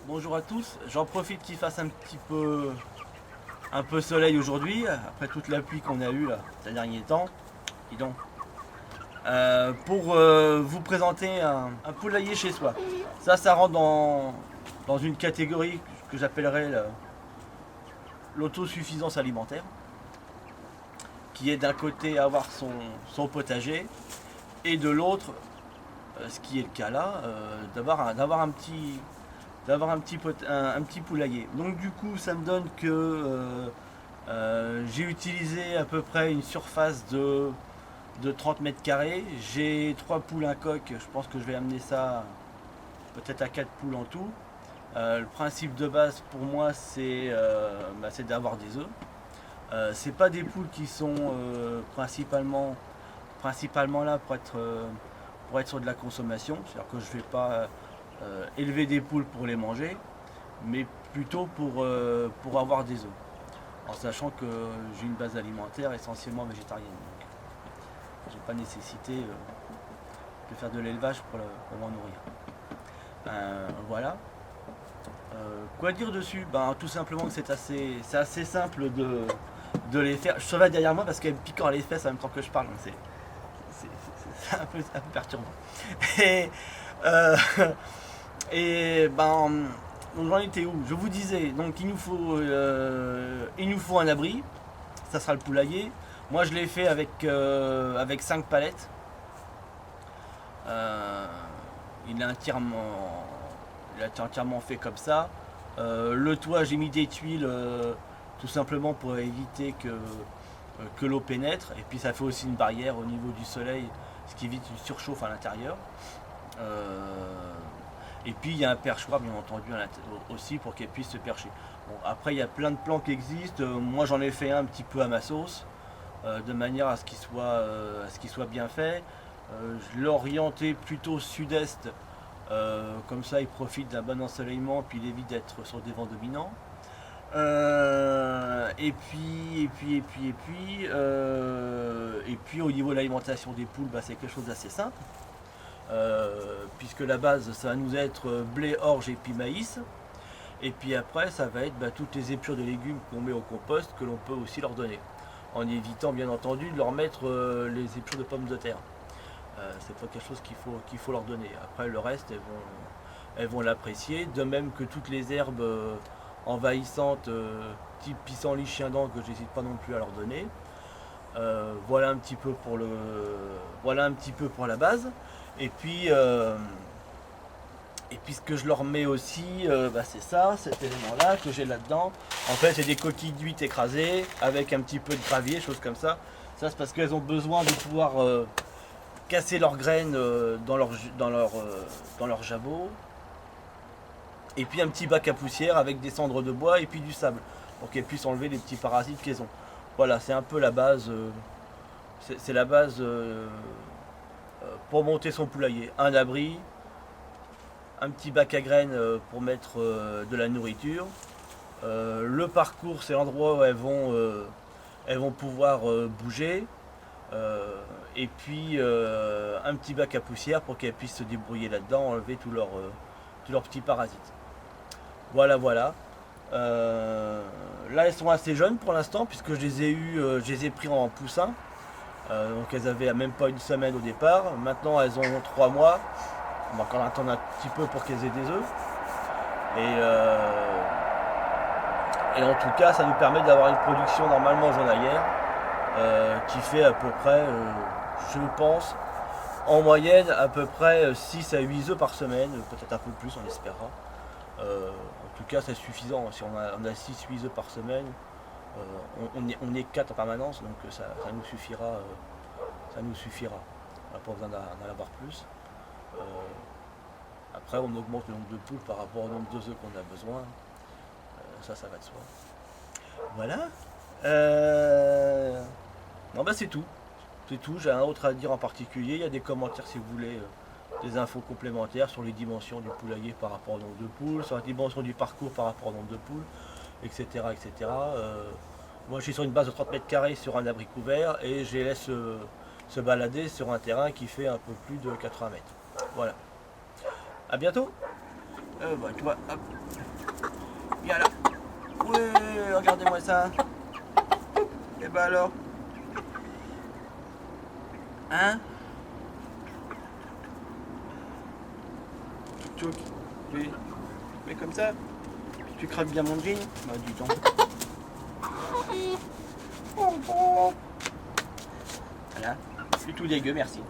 Bonjour à tous, j'en profite qu'il fasse un peu soleil aujourd'hui, après toute la pluie qu'on a eue là, ces derniers temps. Dis donc. Pour vous présenter un poulailler chez soi. Ça rentre dans une catégorie que j'appellerais l'autosuffisance alimentaire, qui est d'un côté avoir son potager, et de l'autre, ce qui est le cas là, d'avoir un petit poulailler. Donc du coup, ça me donne que j'ai utilisé à peu près une surface de 30 mètres carrés. J'ai 3 poules, un coq. Je pense que je vais amener ça peut-être à 4 poules en tout. Le principe de base pour moi, c'est d'avoir des œufs. C'est pas des poules qui sont principalement là pour être sur de la consommation. C'est-à-dire que je ne vais pas élever des poules pour les manger, mais plutôt pour avoir des œufs. En sachant que j'ai une base alimentaire essentiellement végétarienne. Donc j'ai pas nécessité de faire de l'élevage pour m'en nourrir. Voilà. Quoi dire dessus? Tout simplement que c'est assez simple de les faire. Je surveille derrière moi parce qu'elle me pique dans les fesses en même temps que je parle. Donc c'est un peu perturbant. Et, euh, donc j'en étais où? Je vous disais, donc il nous faut un abri. Ça sera le poulailler. Moi je l'ai fait avec 5 palettes. Il a été entièrement fait comme ça. Le toit, j'ai mis des tuiles tout simplement pour éviter que l'eau pénètre. Et puis ça fait aussi une barrière au niveau du soleil, ce qui évite une surchauffe à l'intérieur. Et puis il y a un perchoir bien entendu aussi pour qu'elle puisse se percher. Bon, après il y a plein de plans qui existent. Moi j'en ai fait un petit peu à ma sauce, de manière à ce qu'il soit bien fait. Je l'ai orienté plutôt sud-est, comme ça il profite d'un bon ensoleillement puis il évite d'être sur des vents dominants. Et puis au niveau de l'alimentation des poules, c'est quelque chose d'assez simple. Puisque la base ça va nous être blé, orge et puis maïs. Et puis après ça va être toutes les épures de légumes qu'on met au compost que l'on peut aussi leur donner. En évitant bien entendu de leur mettre les épures de pommes de terre. C'est pas quelque chose qu'il faut leur donner. Après le reste elles vont l'apprécier. De même que toutes les herbes envahissantes type pissenlit, chien dent que j'hésite pas non plus à leur donner. Voilà un petit peu pour la base. Et puis ce que je leur mets aussi, c'est ça, cet élément-là que j'ai là-dedans. En fait, c'est des coquilles d'huîtres écrasées avec un petit peu de gravier, choses comme ça. Ça, c'est parce qu'elles ont besoin de pouvoir casser leurs graines dans leur jabot. Et puis un petit bac à poussière avec des cendres de bois et puis du sable pour qu'elles puissent enlever les petits parasites qu'elles ont. Voilà, c'est un peu la base. C'est la base pour monter son poulailler. Un abri, un petit bac à graines pour mettre de la nourriture. Le parcours, c'est l'endroit où elles vont pouvoir bouger. Et puis un petit bac à poussière pour qu'elles puissent se débrouiller là-dedans, enlever tous leurs petits parasites. Voilà. Là elles sont assez jeunes pour l'instant puisque je les ai pris en poussin. Donc elles avaient même pas une semaine au départ. Maintenant elles ont 3 mois. On va encore attendre un petit peu pour qu'elles aient des œufs. Et en tout cas ça nous permet d'avoir une production normalement journalière qui fait à peu près, je pense, en moyenne à peu près 6 à 8 œufs par semaine, peut-être un peu plus, on espérera. En tout cas c'est suffisant, si on a 6-8 œufs par semaine, on est 4 en permanence, donc ça nous suffira. On n'a pas besoin d'en avoir plus. Après on augmente le nombre de poules par rapport au nombre d'œufs qu'on a besoin. Ça va de soi. Voilà. Non c'est tout. C'est tout, j'ai un autre à dire en particulier. Il y a des commentaires si vous voulez, des infos complémentaires sur les dimensions du poulailler par rapport au nombre de poules, sur la dimension du parcours par rapport au nombre de poules, etc. Moi je suis sur une base de 30 mètres carrés sur un abri couvert et je les laisse se balader sur un terrain qui fait un peu plus de 80 mètres. Voilà. A bientôt. Bah, toi, hop. Viens là. Ouais, regardez-moi ça. Et bah alors. Hein? Tchouk, mais comme ça. Tu craques bien mon jean? Bah dis donc. Voilà. C'est tout dégueu, merci.